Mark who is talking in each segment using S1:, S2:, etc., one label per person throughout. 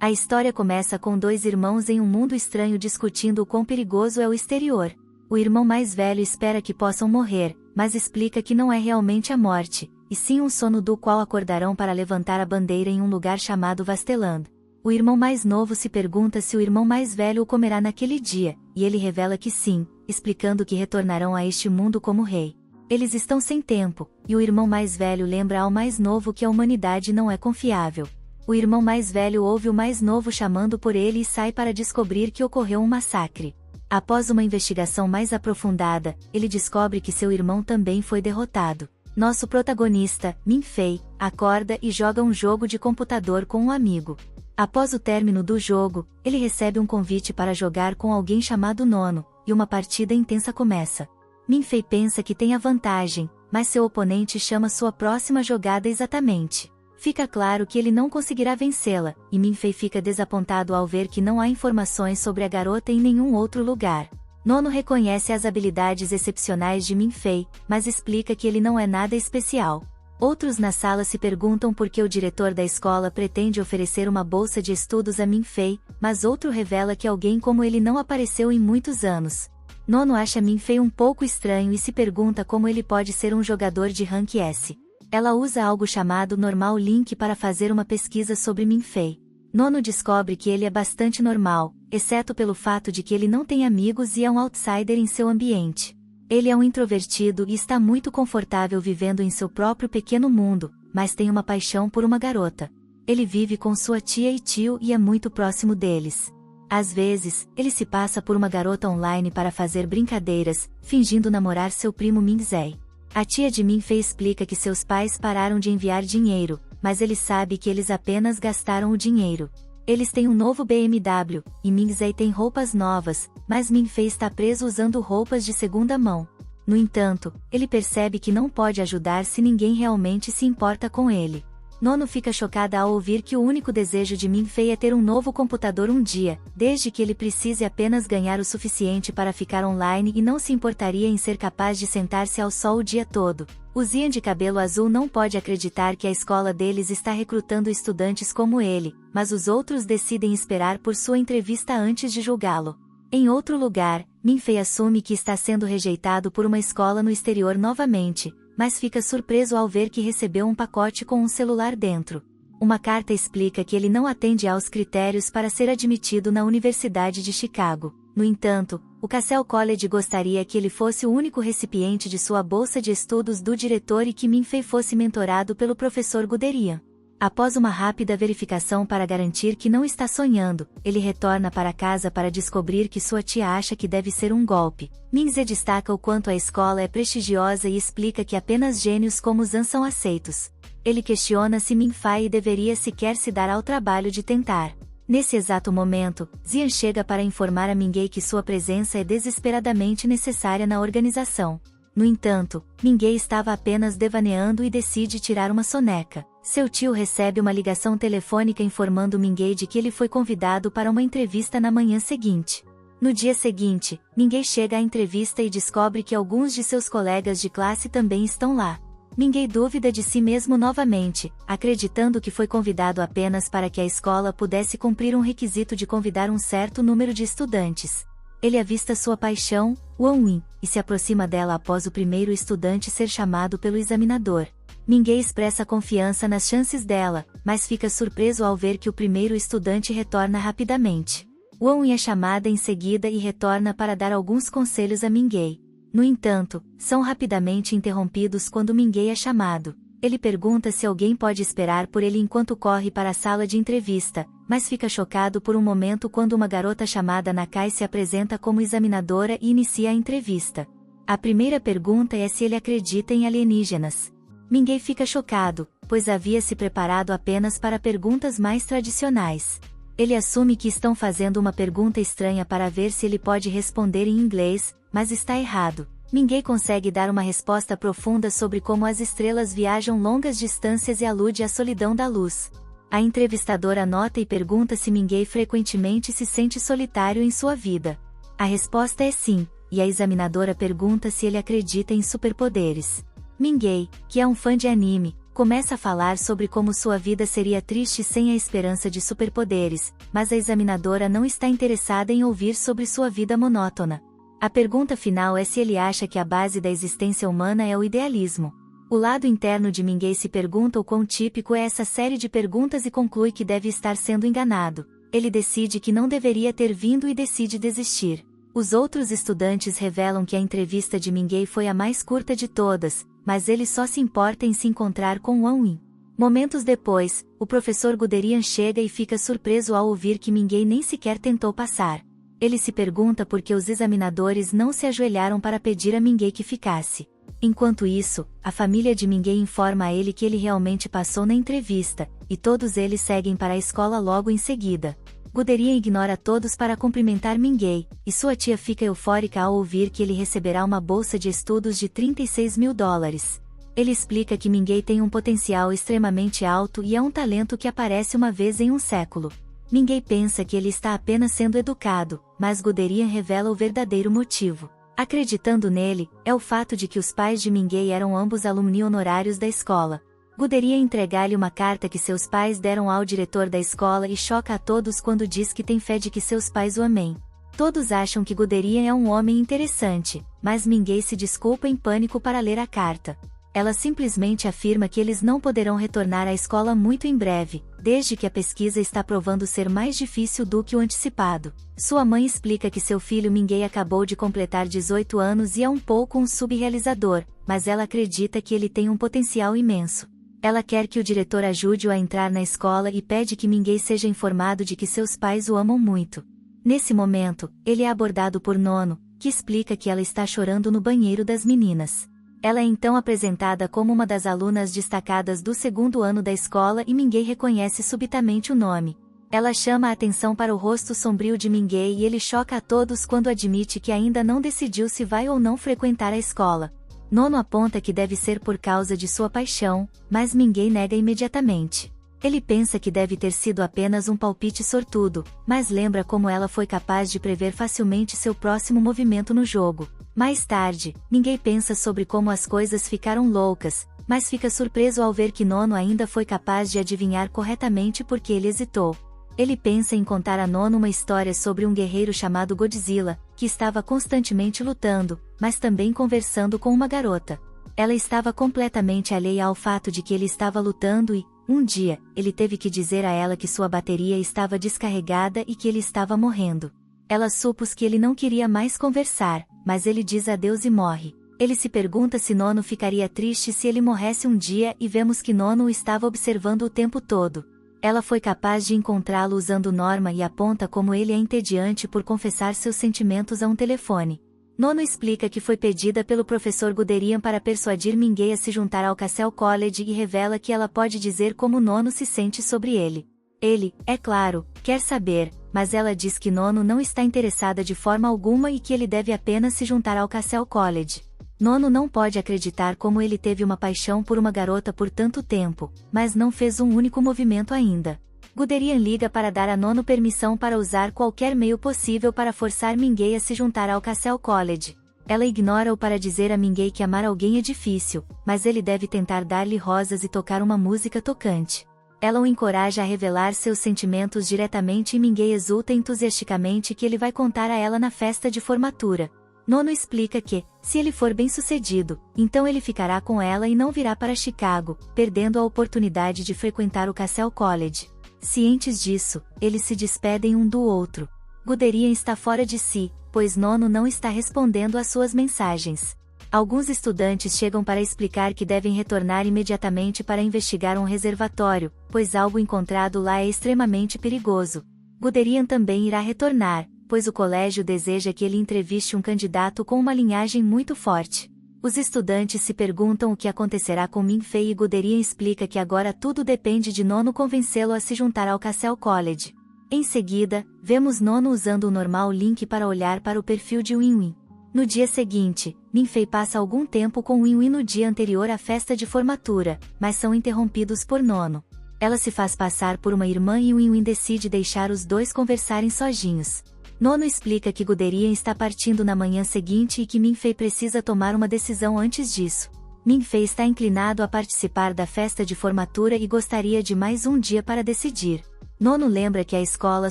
S1: A história começa com dois irmãos em um mundo estranho discutindo o quão perigoso é o exterior. O irmão mais velho espera que possam morrer, mas explica que não é realmente a morte, e sim um sono do qual acordarão para levantar a bandeira em um lugar chamado Vasteland. O irmão mais novo se pergunta se o irmão mais velho o comerá naquele dia, e ele revela que sim, explicando que retornarão a este mundo como rei. Eles estão sem tempo, e o irmão mais velho lembra ao mais novo que a humanidade não é confiável. O irmão mais velho ouve o mais novo chamando por ele e sai para descobrir que ocorreu um massacre. Após uma investigação mais aprofundada, ele descobre que seu irmão também foi derrotado. Nosso protagonista, Min Fei, acorda e joga um jogo de computador com um amigo. Após o término do jogo, ele recebe um convite para jogar com alguém chamado Nono, e uma partida intensa começa. Min Fei pensa que tem a vantagem, mas seu oponente chama sua próxima jogada exatamente. Fica claro que ele não conseguirá vencê-la, e Min Fei fica desapontado ao ver que não há informações sobre a garota em nenhum outro lugar. Nono reconhece as habilidades excepcionais de Min Fei, mas explica que ele não é nada especial. Outros na sala se perguntam por que o diretor da escola pretende oferecer uma bolsa de estudos a Min Fei, mas outro revela que alguém como ele não apareceu em muitos anos. Nono acha Min Fei um pouco estranho e se pergunta como ele pode ser um jogador de rank S. Ela usa algo chamado Normal Link para fazer uma pesquisa sobre Min Fei. Nono descobre que ele é bastante normal, exceto pelo fato de que ele não tem amigos e é um outsider em seu ambiente. Ele é um introvertido e está muito confortável vivendo em seu próprio pequeno mundo, mas tem uma paixão por uma garota. Ele vive com sua tia e tio e é muito próximo deles. Às vezes, ele se passa por uma garota online para fazer brincadeiras, fingindo namorar seu primo Min Zai. A tia de Min Fei explica que seus pais pararam de enviar dinheiro, mas ele sabe que eles apenas gastaram o dinheiro. Eles têm um novo BMW, e Min Zai tem roupas novas, mas Min Fei está preso usando roupas de segunda mão. No entanto, ele percebe que não pode ajudar se ninguém realmente se importa com ele. Nono fica chocada ao ouvir que o único desejo de Min Fei é ter um novo computador um dia, desde que ele precise apenas ganhar o suficiente para ficar online e não se importaria em ser capaz de sentar-se ao sol o dia todo. O Zian de cabelo azul não pode acreditar que a escola deles está recrutando estudantes como ele, mas os outros decidem esperar por sua entrevista antes de julgá-lo. Em outro lugar, Min Fei assume que está sendo rejeitado por uma escola no exterior novamente, mas fica surpreso ao ver que recebeu um pacote com um celular dentro. Uma carta explica que ele não atende aos critérios para ser admitido na Universidade de Chicago. No entanto, o Cassell College gostaria que ele fosse o único recipiente de sua bolsa de estudos do diretor e que Min Fei fosse mentorado pelo professor Guderian. Após uma rápida verificação para garantir que não está sonhando, ele retorna para casa para descobrir que sua tia acha que deve ser um golpe. Min Zhe destaca o quanto a escola é prestigiosa e explica que apenas gênios como Zan são aceitos. Ele questiona se Min Fei deveria sequer se dar ao trabalho de tentar. Nesse exato momento, Zian chega para informar a Mingei que sua presença é desesperadamente necessária na organização. No entanto, Mingei estava apenas devaneando e decide tirar uma soneca. Seu tio recebe uma ligação telefônica informando Mingei de que ele foi convidado para uma entrevista na manhã seguinte. No dia seguinte, Mingei chega à entrevista e descobre que alguns de seus colegas de classe também estão lá. Mingei duvida de si mesmo novamente, acreditando que foi convidado apenas para que a escola pudesse cumprir um requisito de convidar um certo número de estudantes. Ele avista sua paixão, Wang Win, e se aproxima dela após o primeiro estudante ser chamado pelo examinador. Mingei expressa confiança nas chances dela, mas fica surpreso ao ver que o primeiro estudante retorna rapidamente. Wang Win é chamada em seguida e retorna para dar alguns conselhos a Mingei. No entanto, são rapidamente interrompidos quando Mingei é chamado. Ele pergunta se alguém pode esperar por ele enquanto corre para a sala de entrevista, mas fica chocado por um momento quando uma garota chamada Nakai se apresenta como examinadora e inicia a entrevista. A primeira pergunta é se ele acredita em alienígenas. Mingei fica chocado, pois havia se preparado apenas para perguntas mais tradicionais. Ele assume que estão fazendo uma pergunta estranha para ver se ele pode responder em inglês, mas está errado. Mingei consegue dar uma resposta profunda sobre como as estrelas viajam longas distâncias e alude à solidão da luz. A entrevistadora nota e pergunta se Mingei frequentemente se sente solitário em sua vida. A resposta é sim, e a examinadora pergunta se ele acredita em superpoderes. Mingei, que é um fã de anime, Começa a falar sobre como sua vida seria triste sem a esperança de superpoderes, mas a examinadora não está interessada em ouvir sobre sua vida monótona. A pergunta final é se ele acha que a base da existência humana é o idealismo. O lado interno de Mingei se pergunta o quão típico é essa série de perguntas e conclui que deve estar sendo enganado. Ele decide que não deveria ter vindo e decide desistir. Os outros estudantes revelam que a entrevista de Mingei foi a mais curta de todas, mas ele só se importa em se encontrar com Wang Yin. Momentos depois, o professor Guderian chega e fica surpreso ao ouvir que Mingei nem sequer tentou passar. Ele se pergunta por que os examinadores não se ajoelharam para pedir a Mingei que ficasse. Enquanto isso, a família de Mingei informa a ele que ele realmente passou na entrevista, e todos eles seguem para a escola logo em seguida. Guderian ignora todos para cumprimentar Mingei, e sua tia fica eufórica ao ouvir que ele receberá uma bolsa de estudos de $36.000. Ele explica que Mingei tem um potencial extremamente alto e é um talento que aparece uma vez em um século. Mingei pensa que ele está apenas sendo educado, mas Guderian revela o verdadeiro motivo. Acreditando nele, é o fato de que os pais de Mingei eram ambos alumni honorários da escola. Guderian entrega-lhe uma carta que seus pais deram ao diretor da escola e choca a todos quando diz que tem fé de que seus pais o amem. Todos acham que Guderian é um homem interessante, mas Mingei se desculpa em pânico para ler a carta. Ela simplesmente afirma que eles não poderão retornar à escola muito em breve, desde que a pesquisa está provando ser mais difícil do que o antecipado. Sua mãe explica que seu filho Mingei acabou de completar 18 anos e é um pouco um subrealizador, mas ela acredita que ele tem um potencial imenso. Ela quer que o diretor ajude-o a entrar na escola e pede que Mingei seja informado de que seus pais o amam muito. Nesse momento, ele é abordado por Nono, que explica que ela está chorando no banheiro das meninas. Ela é então apresentada como uma das alunas destacadas do segundo ano da escola e Mingei reconhece subitamente o nome. Ela chama a atenção para o rosto sombrio de Mingei e ele choca a todos quando admite que ainda não decidiu se vai ou não frequentar a escola. Nono aponta que deve ser por causa de sua paixão, mas Mingei nega imediatamente. Ele pensa que deve ter sido apenas um palpite sortudo, mas lembra como ela foi capaz de prever facilmente seu próximo movimento no jogo. Mais tarde, Mingei pensa sobre como as coisas ficaram loucas, mas fica surpreso ao ver que Nono ainda foi capaz de adivinhar corretamente porque ele hesitou. Ele pensa em contar a Nono uma história sobre um guerreiro chamado Godzilla, que estava constantemente lutando, mas também conversando com uma garota. Ela estava completamente alheia ao fato de que ele estava lutando e, um dia, ele teve que dizer a ela que sua bateria estava descarregada e que ele estava morrendo. Ela supôs que ele não queria mais conversar, mas ele diz adeus e morre. Ele se pergunta se Nono ficaria triste se ele morresse um dia e vemos que Nono o estava observando o tempo todo. Ela foi capaz de encontrá-lo usando Norma e aponta como ele é entediante por confessar seus sentimentos a um telefone. Nono explica que foi pedida pelo professor Guderian para persuadir Mingei a se juntar ao Cassell College e revela que ela pode dizer como Nono se sente sobre ele. Ele, é claro, quer saber, mas ela diz que Nono não está interessada de forma alguma e que ele deve apenas se juntar ao Cassell College. Nono não pode acreditar como ele teve uma paixão por uma garota por tanto tempo, mas não fez um único movimento ainda. Guderian liga para dar a Nono permissão para usar qualquer meio possível para forçar Mingei a se juntar ao Cassell College. Ela ignora-o para dizer a Mingei que amar alguém é difícil, mas ele deve tentar dar-lhe rosas e tocar uma música tocante. Ela o encoraja a revelar seus sentimentos diretamente e Mingei exulta entusiasticamente que ele vai contar a ela na festa de formatura. Nono explica que, se ele for bem-sucedido, então ele ficará com ela e não virá para Chicago, perdendo a oportunidade de frequentar o Cassell College. Cientes disso, eles se despedem um do outro. Guderian está fora de si, pois Nono não está respondendo às suas mensagens. Alguns estudantes chegam para explicar que devem retornar imediatamente para investigar um reservatório, pois algo encontrado lá é extremamente perigoso. Guderian também irá retornar, pois o colégio deseja que ele entreviste um candidato com uma linhagem muito forte. Os estudantes se perguntam o que acontecerá com Minfei e Guderian explica que agora tudo depende de Nono convencê-lo a se juntar ao Cassell College. Em seguida, vemos Nono usando o normal link para olhar para o perfil de Winwin. No dia seguinte, Minfei passa algum tempo com Winwin no dia anterior à festa de formatura, mas são interrompidos por Nono. Ela se faz passar por uma irmã e Winwin decide deixar os dois conversarem sozinhos. Nono explica que Guderian está partindo na manhã seguinte e que Minfei precisa tomar uma decisão antes disso. Min-Fei está inclinado a participar da festa de formatura e gostaria de mais um dia para decidir. Nono lembra que a escola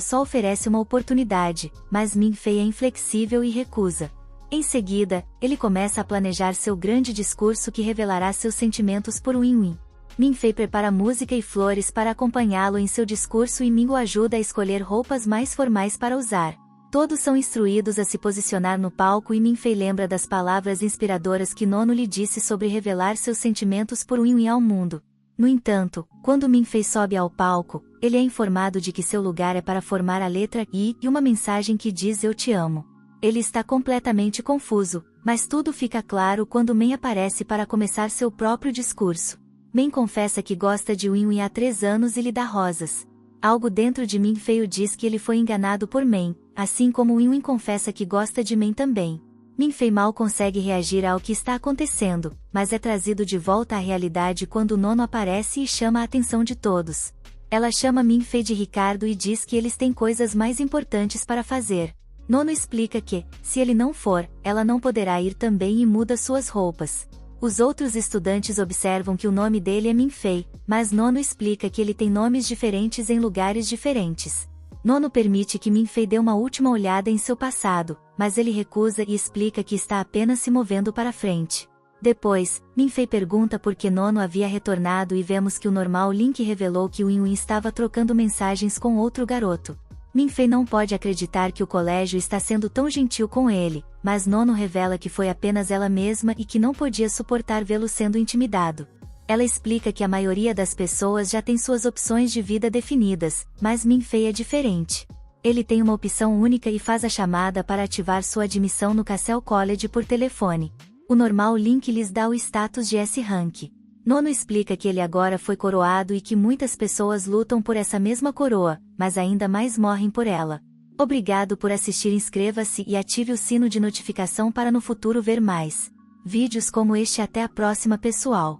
S1: só oferece uma oportunidade, mas Min-Fei é inflexível e recusa. Em seguida, ele começa a planejar seu grande discurso que revelará seus sentimentos por Win-Win. Min-Fei prepara música e flores para acompanhá-lo em seu discurso e Min o ajuda a escolher roupas mais formais para usar. Todos são instruídos a se posicionar no palco e Min-Fei lembra das palavras inspiradoras que Nono lhe disse sobre revelar seus sentimentos por Win-Win ao mundo. No entanto, quando Min-Fei sobe ao palco, ele é informado de que seu lugar é para formar a letra I e uma mensagem que diz "Eu te amo". Ele está completamente confuso, mas tudo fica claro quando Men aparece para começar seu próprio discurso. Men confessa que gosta de Win-Win há 3 anos e lhe dá rosas. Algo dentro de Min-Fei diz que ele foi enganado por Men, assim como Win-Win confessa que gosta de Men também. Min-Fei mal consegue reagir ao que está acontecendo, mas é trazido de volta à realidade quando Nono aparece e chama a atenção de todos. Ela chama Min-Fei de Ricardo e diz que eles têm coisas mais importantes para fazer. Nono explica que, se ele não for, ela não poderá ir também e muda suas roupas. Os outros estudantes observam que o nome dele é Min-Fei, mas Nono explica que ele tem nomes diferentes em lugares diferentes. Nono permite que Min-Fei dê uma última olhada em seu passado, mas ele recusa e explica que está apenas se movendo para frente. Depois, Min-Fei pergunta por que Nono havia retornado e vemos que o normal Link revelou que Win-Win estava trocando mensagens com outro garoto. Min-Fei não pode acreditar que o colégio está sendo tão gentil com ele, mas Nono revela que foi apenas ela mesma e que não podia suportar vê-lo sendo intimidado. Ela explica que a maioria das pessoas já tem suas opções de vida definidas, mas Min-Fei é diferente. Ele tem uma opção única e faz a chamada para ativar sua admissão no Cassell College por telefone. O normal Link lhes dá o status de S-Rank. Nono explica que ele agora foi coroado e que muitas pessoas lutam por essa mesma coroa, mas ainda mais morrem por ela. Obrigado por assistir, inscreva-se e ative o sino de notificação para no futuro ver mais vídeos como este. Até a próxima, pessoal.